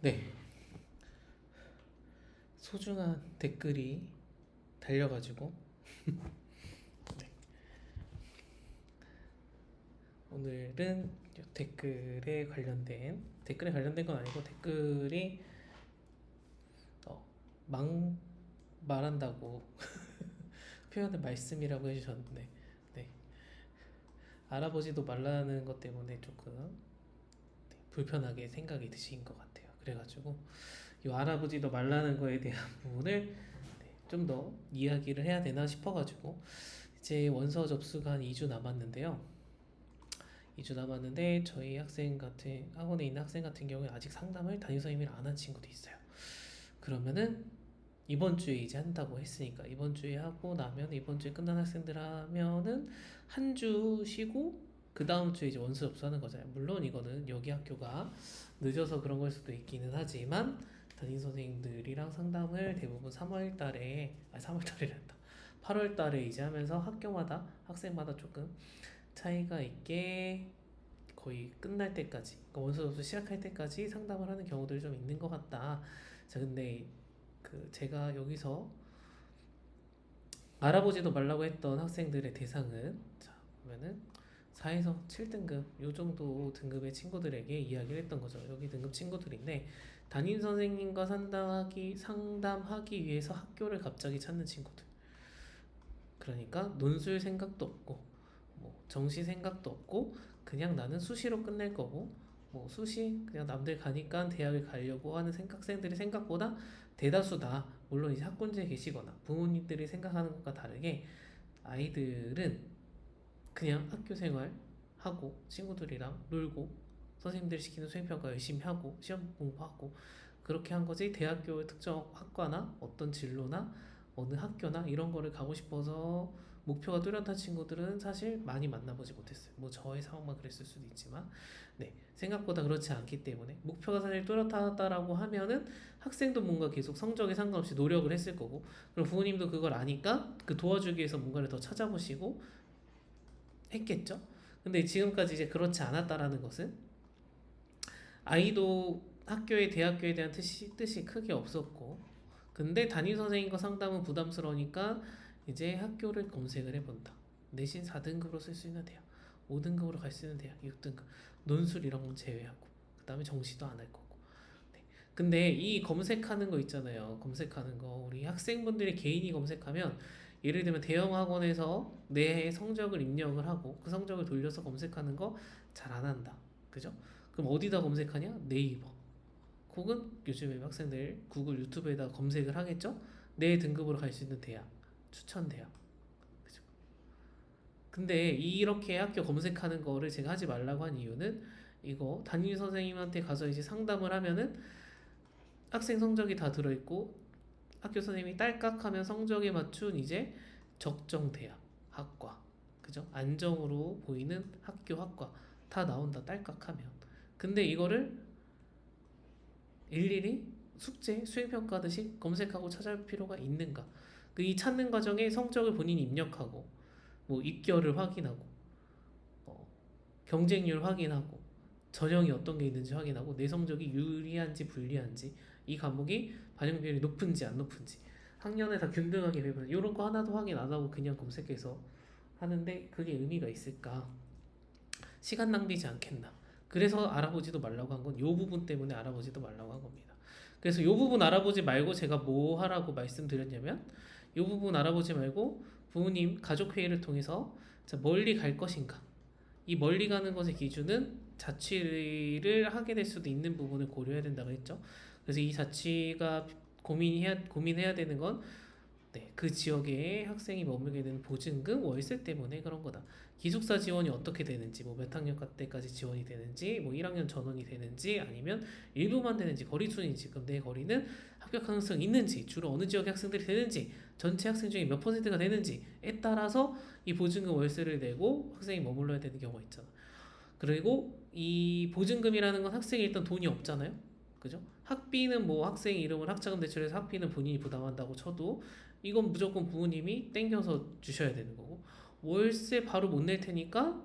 네, 소중한 댓글이 달려가지고 네, 오늘은 댓글에 관련된 건 아니고 댓글이 막 말한다고 표현을 말씀이라고 해주셨는데 네, 알아보지도 말라는 것 때문에 조금 불편하게 생각이 드신 것 같아요. 그래가지고 이 알아보지도 말라는 거에 대한 부분을 좀 더 이야기를 해야 되나 싶어가지고 이제 원서 접수가 한 2주 남았는데요. 2주 남았는데 저희 학원에 있는 학생 같은 경우에 아직 상담을 담임 선생님이랑 안 한 친구도 있어요. 그러면은 이번 주에 이제 한다고 했으니까 이번 주에 하고 나면 이번 주에 끝난 학생들 하면은 한 주 쉬고 그 다음 주에 이제 원서 접수하는 거잖아요. 물론 이거는 여기 학교가 늦어서 그런 걸 수도 있기는 하지만 담임 선생님들이랑 상담을 대부분 3월 달에 3월 달이란다. 8월 달에 이제 하면서 학교마다 학생마다 조금 차이가 있게 거의 끝날 때까지 그러니까 원서 접수 시작할 때까지 상담을 하는 경우들이 좀 있는 것 같다. 자, 근데 제가 여기서 알아보지도 말라고 했던 학생들의 대상은 자 보면은 4에서 7등급 요 정도 등급의 친구들에게 이야기를 했던 거죠. 여기 등급 친구들인데 담임 선생님과 상담하기 위해서 학교를 갑자기 찾는 친구들. 그러니까 논술 생각도 없고 뭐 정시 생각도 없고 그냥 나는 수시로 끝낼 거고 뭐 수시 그냥 남들 가니까 대학을 가려고 하는 학생들이 생각보다 대다수다. 물론 이제 학군지에 계시거나 부모님들이 생각하는 것과 다르게 아이들은 그냥 학교 생활 하고 친구들이랑 놀고 선생님들이 시키는 수행평가 열심히 하고 시험 공부하고 그렇게 한 거지 대학교 특정 학과나 어떤 진로나 어느 학교나 이런 거를 가고 싶어서 목표가 뚜렷한 친구들은 사실 많이 만나보지 못했어요. 뭐 저의 상황만 그랬을 수도 있지만 네 생각보다 그렇지 않기 때문에 목표가 사실 뚜렷하다라고 하면은 학생도 뭔가 계속 성적에 상관없이 노력을 했을 거고 그리고 부모님도 그걸 아니까 그 도와주기 위해서 뭔가를 더 찾아보시고 했겠죠. 근데 지금까지 이제 그렇지 않았다라는 것은 아이도 대학교에 대한 뜻이 크게 없었고 근데 담임 선생님과 상담은 부담스러우니까 이제 학교를 검색을 해본다. 내신 4등급으로 쓸 수 있는 대학, 5등급으로 갈 수 있는 대학, 6등급, 논술 이런 건 제외하고 그 다음에 정시도 안 할 거고. 네. 근데 이 검색하는 거 있잖아요. 검색하는 거 우리 학생분들이 개인이 검색하면 예를 들면 대형 학원에서 내 성적을 입력을 하고 그 성적을 돌려서 검색하는 거 잘 안 한다. 그죠? 그럼 어디다 검색하냐? 네이버. 혹은 요즘에 학생들 구글 유튜브에다 검색을 하겠죠? 내 등급으로 갈 수 있는 대학, 추천 대학. 그죠? 근데 이렇게 학교 검색하는 거를 제가 하지 말라고 한 이유는 이거 담임 선생님한테 가서 이제 상담을 하면은 학생 성적이 다 들어있고 학교 선생님이 딸깍하면 성적에 맞춘 이제 적정 대학, 학과, 그죠? 안정으로 보이는 학과 다 나온다 딸깍하면. 근데 이거를 일일이 숙제, 수행평가하듯이 검색하고 찾아볼 필요가 있는가? 이 찾는 과정에 성적을 본인이 입력하고, 뭐 입결을 확인하고, 어, 경쟁률 확인하고, 전형이 어떤 게 있는지 확인하고, 내 성적이 유리한지 불리한지, 이 과목이 반영 비율이 높은지 안 높은지, 학년에 다 균등하게 배분, 이런 거 하나도 확인 안 하고 그냥 검색해서 하는데 그게 의미가 있을까? 시간 낭비지 않겠나. 그래서 알아보지도 말라고 한 건 이 부분 때문에 알아보지도 말라고 한 겁니다. 그래서 이 부분 알아보지 말고 제가 뭐 하라고 말씀드렸냐면 이 부분 알아보지 말고 부모님 가족회의를 통해서 자, 멀리 갈 것인가. 이 멀리 가는 것의 기준은 자취를 하게 될 수도 있는 부분을 고려해야 된다고 했죠. 그래서 이 자취가 고민해야 되는 건 네, 그 지역에 학생이 머물게 되는 보증금, 월세 때문에 그런 거다. 기숙사 지원이 어떻게 되는지, 뭐 몇 학년 때까지 지원이 되는지, 뭐 1학년 전원이 되는지, 아니면 일부만 되는지, 거리 순인지, 그럼 내 거리는 합격 가능성이 있는지, 주로 어느 지역의 학생들이 되는지, 전체 학생 중에 몇 퍼센트가 되는지에 따라서 이 보증금 월세를 내고 학생이 머물러야 되는 경우가 있잖아. 그리고 이 보증금이라는 건 학생이 일단 돈이 없잖아요. 그죠? 학비는 뭐 학생 이름을 학자금 대출해서 학비는 본인이 부담한다고 쳐도 이건 무조건 부모님이 땡겨서 주셔야 되는 거고 월세 바로 못 낼 테니까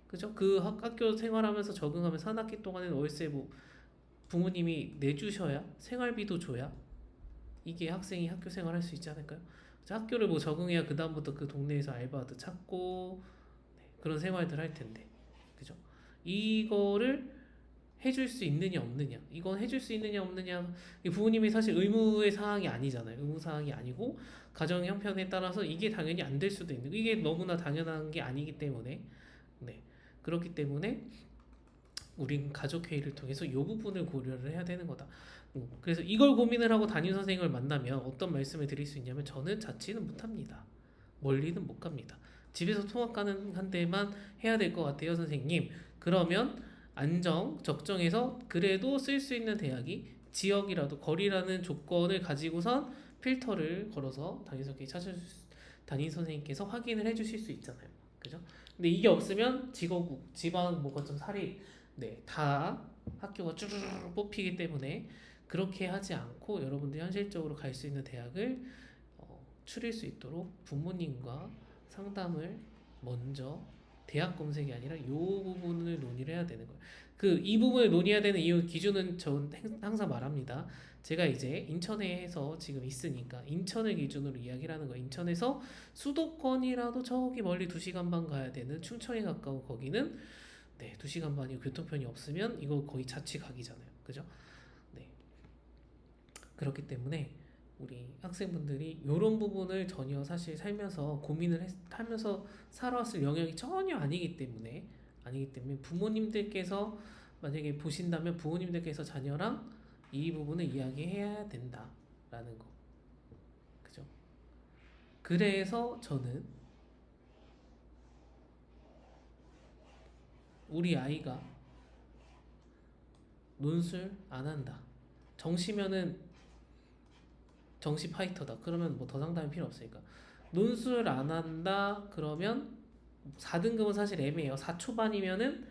그죠? 그 학교 생활하면서 적응하면서 한 학기 동안에는 월세 뭐 부모님이 내주셔야 생활비도 줘야 이게 학생이 학교 생활할 수 있지 않을까요? 그래서 학교를 뭐 적응해야 그 다음부터 그 동네에서 알바도 찾고 그런 생활들 할 텐데, 그죠? 이거를 해줄 수 있느냐 없느냐, 이건 해줄 수 있느냐 없느냐, 이 부모님이 사실 의무의 사항이 아니잖아요. 의무 사항이 아니고 가정 형편에 따라서 이게 당연히 안 될 수도 있는, 이게 너무나 당연한 게 아니기 때문에, 네, 그렇기 때문에 우린 가족회의를 통해서 이 부분을 고려를 해야 되는 거다. 그래서 이걸 고민을 하고 담임 선생님을 만나면 어떤 말씀을 드릴 수 있냐면, 저는 자취는 못합니다. 멀리는 못 갑니다. 집에서 통학 가능한 데만 해야 될 것 같아요, 선생님. 그러면 안정, 적정해서 그래도 쓸 수 있는 대학이 지역이라도 거리라는 조건을 가지고선 필터를 걸어서 담임 선생님께서 확인을 해주실 수 있잖아요. 그죠? 근데 이게 없으면 지거국, 지방 뭐 거점 사립, 네, 다 학교가 쭈르르 뽑히기 때문에 그렇게 하지 않고 여러분들이 현실적으로 갈 수 있는 대학을 추릴 수 있도록 부모님과 상담을 먼저, 대학 검색이 아니라 이 부분을 논의를 해야 되는 거예요. 이 부분을 논의해야 되는 이유 기준은 전 항상 말합니다. 제가 이제 인천에서 지금 있으니까 인천을 기준으로 이야기를 하는 거예요. 인천에서 수도권이라도 저기 멀리 2시간 반 가야 되는 충청에 가까운 거기는, 네, 2시간 반이 교통편이 없으면 이거 거의 자취각이잖아요. 그죠? 네. 그렇기 때문에 우리 학생분들이 이런 부분을 전혀 사실 살면서 하면서 살아왔을 영역이 전혀 아니기 때문에 부모님들께서 만약에 보신다면 부모님들께서 자녀랑 이 부분을 이야기해야 된다라는 거. 그죠? 그래서 저는 우리 아이가 논술 안 한다, 정시면은 정시 파이터다, 그러면 뭐 더 상담이 필요 없으니까, 논술 안 한다 그러면 4등급은 사실 애매해요. 4초반이면은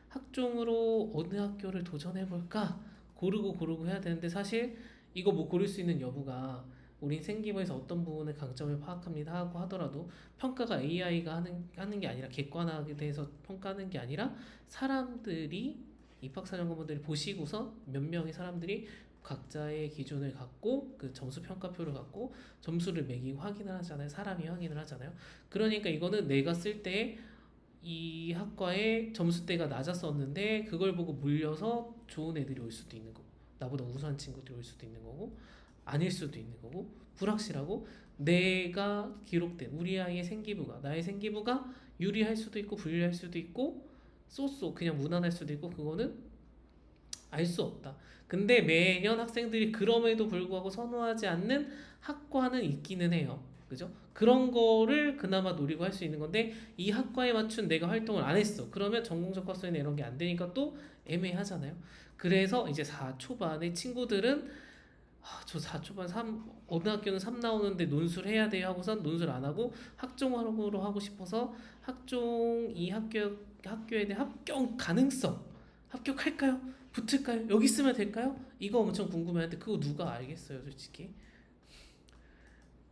학종으로 어느 학교를 도전해볼까 고르고 해야 되는데, 사실 이거 뭐 고를 수 있는 여부가 우린 생기부에서 어떤 부분의 강점을 파악합니다 하고 하더라도 평가가 AI가 하는 게 아니라, 객관화에 대해서 평가하는 게 아니라 사람들이, 입학사정관분들이 보시고서 몇 명의 사람들이 각자의 기준을 갖고 그 점수 평가표를 갖고 점수를 매기고 확인을 하잖아요. 사람이 확인을 하잖아요. 그러니까 이거는 내가 쓸 때 이 학과의 점수대가 낮았었는데 그걸 보고 물려서 좋은 애들이 올 수도 있는 거고, 나보다 우수한 친구들이 올 수도 있는 거고, 아닐 수도 있는 거고, 불확실하고, 내가 기록된 우리 아이의 생기부가, 나의 생기부가 유리할 수도 있고 불리할 수도 있고 쏘쏘 그냥 무난할 수도 있고, 그거는 알 수 없다. 근데 매년 학생들이 그럼에도 불구하고 선호하지 않는 학과는 있기는 해요. 그죠? 그런 거를 그나마 노리고 할 수 있는 건데, 이 학과에 맞춘 내가 활동을 안 했어. 그러면 전공적 헛소리나 이런 게 안 되니까 또 애매하잖아요. 그래서 이제 4초반의 친구들은 저 4초반 어느 학교는 3 나오는데 논술 해야 돼요 하고선 논술 안 하고 학종으로 하고 싶어서 학종, 이 학교에 대한 합격 가능성, 합격할까요? 붙을까요? 여기 쓰면 될까요? 이거 엄청 궁금해하는데 그거 누가 알겠어요, 솔직히.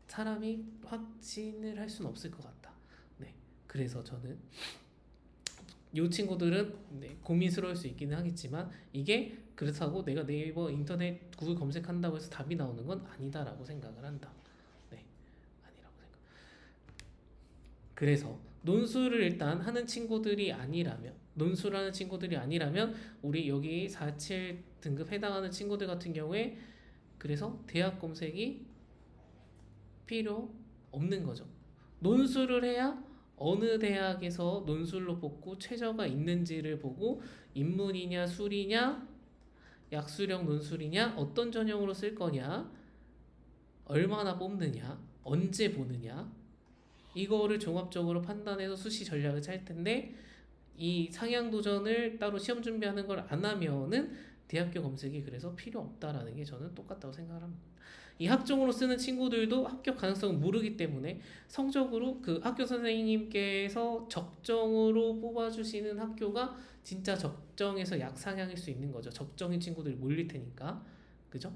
사람이 확신을 할 수는 없을 것 같다. 네, 그래서 저는 이 친구들은, 네, 고민스러울 수 있기는 하겠지만 이게 그렇다고 내가 네이버, 인터넷, 구글 검색한다고 해서 답이 나오는 건 아니다라고 생각을 한다. 네, 아니라고 생각. 그래서 논술을 일단 하는 친구들이 아니라면, 논술하는 친구들이 아니라면 우리 여기 47 등급 해당하는 친구들 같은 경우에, 그래서 대학 검색이 필요 없는 거죠. 논술을 해야 어느 대학에서 논술로 뽑고 최저가 있는지를 보고, 인문이냐 수리냐 약수령 논술이냐 어떤 전형으로 쓸 거냐, 얼마나 뽑느냐, 언제 보느냐, 이거를 종합적으로 판단해서 수시 전략을 짤 텐데, 이 상향 도전을 따로 시험 준비하는 걸 안 하면은 대학교 검색이 그래서 필요 없다라는 게 저는 똑같다고 생각을 합니다. 이 학종으로 쓰는 친구들도 합격 가능성을 모르기 때문에 성적으로 그 학교 선생님께서 적정으로 뽑아주시는 학교가 진짜 적정에서 약상향일 수 있는 거죠. 적정인 친구들이 몰릴 테니까. 그죠?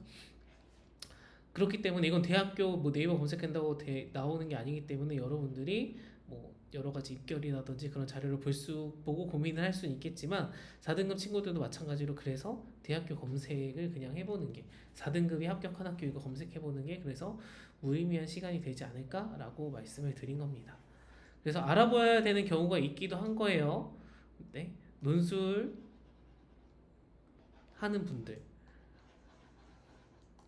그렇기 때문에 이건 대학교 뭐 네이버 검색한다고 나오는 게 아니기 때문에 여러분들이 뭐 여러 가지 입결이라든지 그런 자료를 보고 고민을 할 수는 있겠지만 4등급 친구들도 마찬가지로 그래서 대학교 검색을 그냥 해보는 게 4등급이 합격한 학교 이거 검색해보는 게 그래서 무의미한 시간이 되지 않을까라고 말씀을 드린 겁니다. 그래서 알아봐야 되는 경우가 있기도 한 거예요. 네, 논술 하는 분들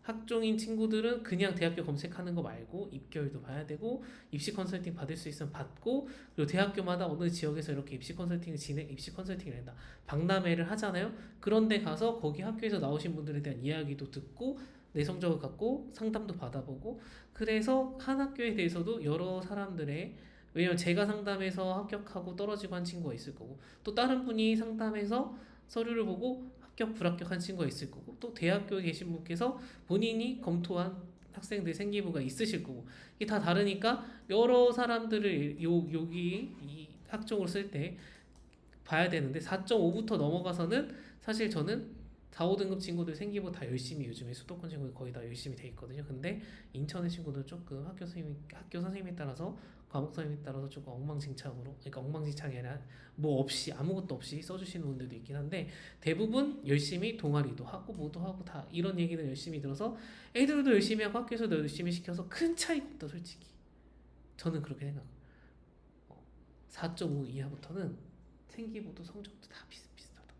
학종인 친구들은 그냥 대학교 검색하는 거 말고 입결도 봐야 되고 입시 컨설팅 받을 수 있으면 받고 그리고 대학교마다 어느 지역에서 이렇게 입시 컨설팅을 한다. 박람회를 하잖아요. 그런데 가서 거기 학교에서 나오신 분들에 대한 이야기도 듣고 내 성적을 갖고 상담도 받아보고 그래서 한 학교에 대해서도 여러 사람들의 왜냐면 제가 상담해서 합격하고 떨어지고 한 친구가 있을 거고 또 다른 분이 상담해서 서류를 보고 합격 불합격한 친구가 있을 거고 또 대학교에 계신 분께서 본인이 검토한 학생들 생기부가 있으실 거고 이게 다 다르니까 여러 사람들을 여기 이 학종으로 쓸 때 봐야 되는데 4.5부터 넘어가서는 사실 저는 4, 5등급 친구들 생기부 다 열심히 요즘에 수도권 친구들 거의 다 열심히 돼 있거든요. 근데 인천의 친구들 조금 학교 선생님에 따라서 과목 선생님에 따라서 조금 엉망진창으로 그러니까 엉망진창이 아니라 뭐 없이 아무것도 없이 써주시는 분들도 있긴 한데 대부분 열심히 동아리도 하고 뭐도 하고 다 이런 얘기는 열심히 들어서 애들도 열심히 하고 학교에서도 열심히 시켜서 큰 차이가 없다 솔직히 저는 그렇게 생각해요. 4.5 이하부터는 생기부도 성적도 다 비슷비슷하다.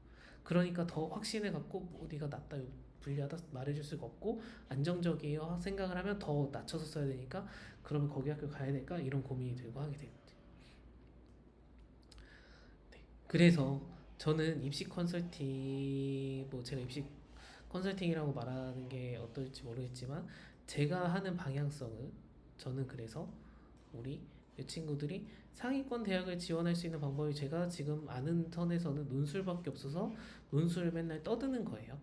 그러니까 더 확신을 갖고 어디가 낫다 불리하다 말해줄 수가 없고 안정적이에요 생각을 하면 더 낮춰서 써야 되니까 그러면 거기 학교 가야 될까 이런 고민이 들고 하게 되는 거죠. 네. 그래서 저는 입시 컨설팅 뭐 제가 입시 컨설팅이라고 말하는 게 어떨지 모르겠지만 제가 하는 방향성은 저는 그래서 우리 이 친구들이 상위권 대학을 지원할 수 있는 방법이 제가 지금 아는 선에서는 논술밖에 없어서 논술을 맨날 떠드는 거예요.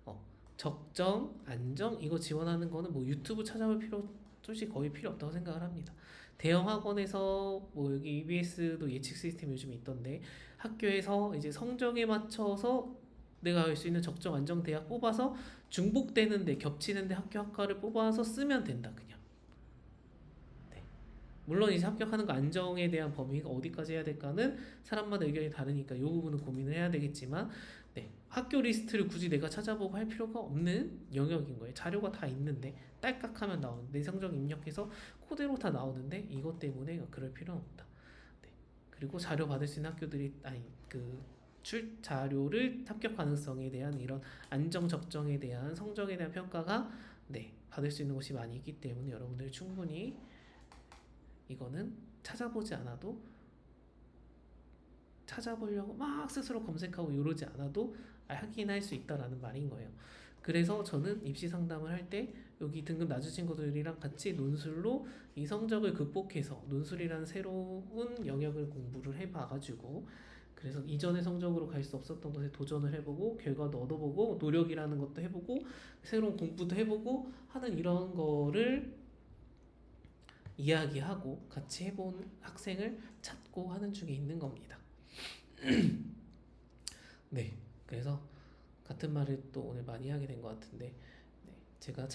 어, 적정, 안정 이거 지원하는 거는 뭐 유튜브 찾아볼 필요 솔직히 거의 필요 없다고 생각을 합니다. 대형 학원에서 뭐 여기 EBS도 예측 시스템 요즘 있던데 학교에서 이제 성적에 맞춰서 내가 갈 수 있는 적정 안정 대학 뽑아서 중복되는데 겹치는데 학과를 뽑아서 쓰면 된다 그냥. 네. 물론 이제 합격하는 거 안정에 대한 범위가 어디까지 해야 될까는 사람마다 의견이 다르니까 이 부분은 고민을 해야 되겠지만 네. 학교 리스트를 굳이 내가 찾아보고 할 필요가 없는 영역인 거예요. 자료가 다 있는데 딸깍하면 나오는 내 성적 입력해서 그대로 다 나오는데 이것 때문에 그럴 필요는 없다. 네. 그리고 자료 받을 수 있는 학교들이 아니 자료를 합격 가능성에 대한 이런 안정 적정에 대한 성적에 대한 평가가 네 받을 수 있는 곳이 많이 있기 때문에 여러분들 충분히 이거는 찾아보지 않아도 찾아보려고 막 스스로 검색하고 이러지 않아도 확인할 수 있다라는 말인 거예요. 그래서 저는 입시 상담을 할 때 여기 등급 낮은 친구들이랑 같이 논술로 이 성적을 극복해서 논술이라는 새로운 영역을 공부를 해봐가지고 그래서 이전의 성적으로 갈 수 없었던 것에 도전을 해보고 결과도 얻어보고 노력이라는 것도 해보고 새로운 공부도 해보고 하는 이런 거를 이야기하고 같이 해본 학생을 찾고 하는 중에 있는 겁니다. 네, 그래서 같은 말을 또 오늘 많이 하게 된 것 같은데 네, 제가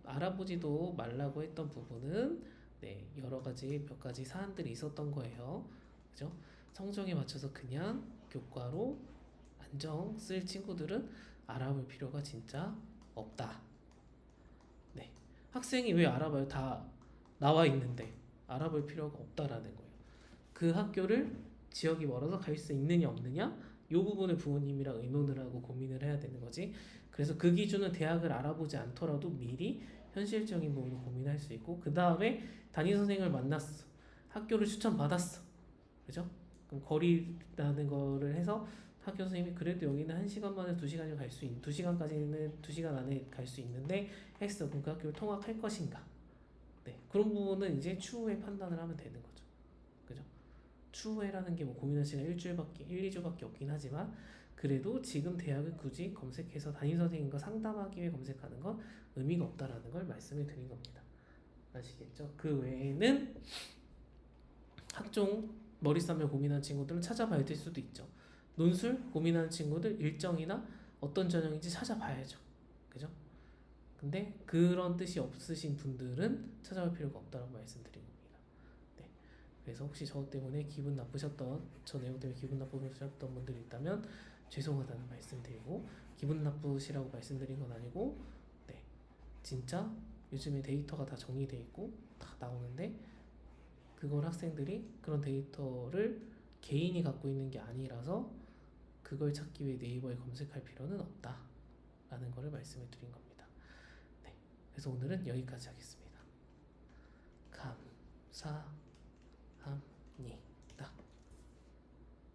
알아보지도 말라고 했던 부분은 네, 여러 가지 몇 가지 사안들이 있었던 거예요. 그죠? 성적에 맞춰서 그냥 교과로 안정 쓸 친구들은 알아볼 필요가 진짜 없다. 네, 학생이 왜 알아봐요? 다 나와 있는데 알아볼 필요가 없다라는 거예요. 그 학교를 지역이 멀어서 갈 수 있느냐 없느냐 이 부분을 부모님이랑 의논을 하고 고민을 해야 되는 거지. 그래서 그 기준은 대학을 알아보지 않더라도 미리 현실적인 부분을 고민할 수 있고 그 다음에 담임 선생님을 만났어. 학교를 추천받았어. 그죠? 그럼 거리라는 거를 해서 학교 선생님이 그래도 여기는 1시간 만에 2시간이면 갈 수 있는 2시간까지는 2시간 안에 갈 수 있는데 했어. 그럼 그 학교를 통학할 것인가? 네. 그런 부분은 이제 추후에 판단을 하면 되는 거죠. 그죠? 추후에라는 게 뭐 고민할 시간 2주밖에 없긴 하지만 그래도 지금 대학을 굳이 검색해서 담임 선생님과 상담하기 위해 검색하는 건 의미가 없다라는 걸 말씀을 드린 겁니다. 아시겠죠? 그 외에는 학종 머리 싸며 고민하는 친구들은 찾아봐야 될 수도 있죠. 논술 고민하는 친구들 일정이나 어떤 전형인지 찾아봐야죠. 그죠? 근데 그런 뜻이 없으신 분들은 찾아볼 필요가 없다고 말씀드린 겁니다. 네. 그래서 혹시 저 때문에 기분 나쁘셨던, 저 내용 때문에 기분 나쁘셨던 분들이 있다면 죄송하다는 말씀드리고, 기분 나쁘시라고 말씀드린 건 아니고, 네, 진짜 요즘에 데이터가 다 정리돼 있고 다 나오는데, 그걸 학생들이 그런 데이터를 개인이 갖고 있는 게 아니라서 그걸 찾기 위해 네이버에 검색할 필요는 없다라는 거를 말씀을 드린 겁니다. 네, 그래서 오늘은 여기까지 하겠습니다. 감사합니다.